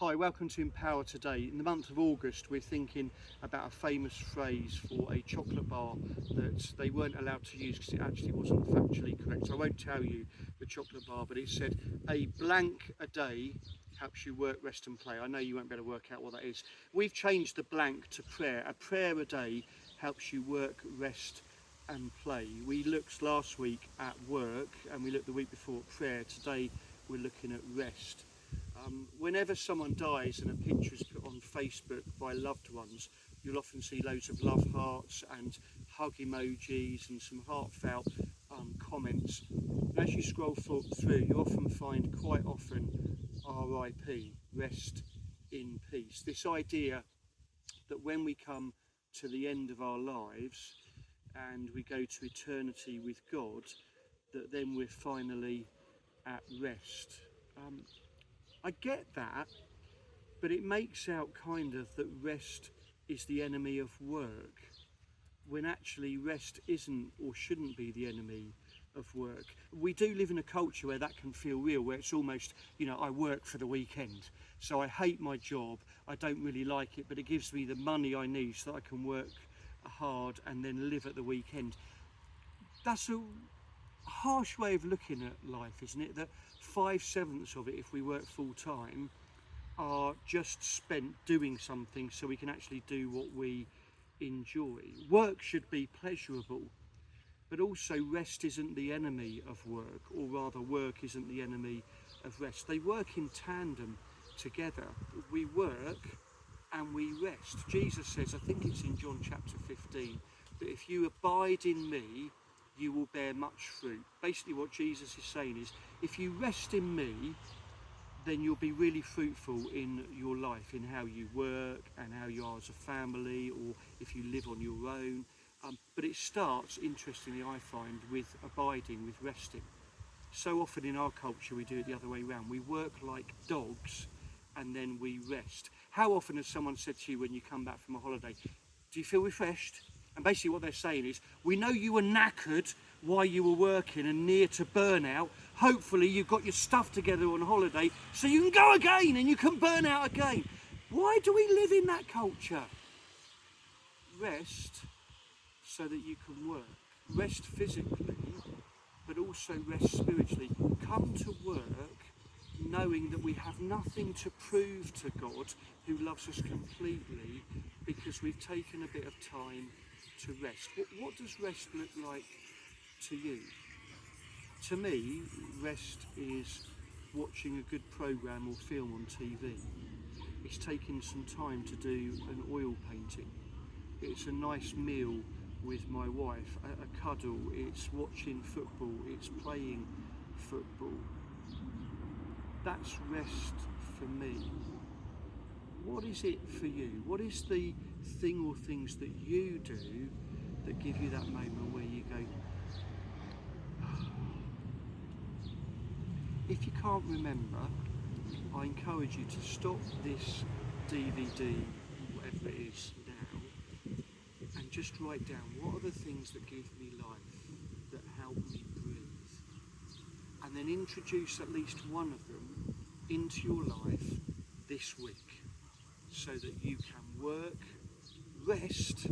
Hi, welcome to Empower Today. In the month of August, we're thinking about a famous phrase for a chocolate bar that they weren't allowed to use because it actually wasn't factually correct. So I won't tell you the chocolate bar, but it said a blank a day helps you work, rest and play. I know you won't be able to work out what that is. We've changed the blank to prayer. A prayer a day helps you work, rest and play. We looked last week at work and we looked the week before at prayer. Today we're looking at rest. Whenever someone dies and a picture is put on Facebook by loved ones, you'll often see loads of love hearts and hug emojis and some heartfelt comments. And as you scroll through, you often find quite often RIP, rest in peace. This idea that when we come to the end of our lives and we go to eternity with God, that then we're finally at rest. I get that, but it makes out kind of that rest is the enemy of work, when actually rest isn't or shouldn't be the enemy of work. We do live in a culture where that can feel real, where it's almost, I work for the weekend, so I hate my job, I don't really like it, but it gives me the money I need so that I can work hard and then live at the weekend. That's a harsh way of looking at life, isn't it? That 5/7 of it, if we work full time, are just spent doing something so we can actually do what we enjoy. Work should be pleasurable, but also rest isn't the enemy of work, or rather work isn't the enemy of rest. They work in tandem together. We work and we rest. Jesus says, I think it's in John chapter 15, that if you abide in me, you will bear much fruit. Basically what Jesus is saying is, if you rest in me, then you'll be really fruitful in your life, in how you work and how you are as a family, or if you live on your own. But it starts, interestingly I find, with abiding, with resting. So often in our culture we do it the other way around. We work like dogs and then we rest. How often has someone said to you when you come back from a holiday, do you feel refreshed? And basically what they're saying is, we know you were knackered while you were working and near to burnout. Hopefully you've got your stuff together on holiday so you can go again and you can burn out again. Why do we live in that culture? Rest so that you can work. Rest physically, but also rest spiritually. Come to work knowing that we have nothing to prove to God, who loves us completely, because we've taken a bit of time to rest. What does rest look like to you? To me, rest is watching a good programme or film on TV. It's taking some time to do an oil painting. It's a nice meal with my wife, a cuddle. It's watching football. It's playing football. That's rest for me. What is it for you? What is the thing or things that you do that give you that moment where you go, if you can't remember, I encourage you to stop this DVD, whatever it is now, and just write down, what are the things that give me life, that help me breathe? And then introduce at least one of them into your life this week, so that you can work, rest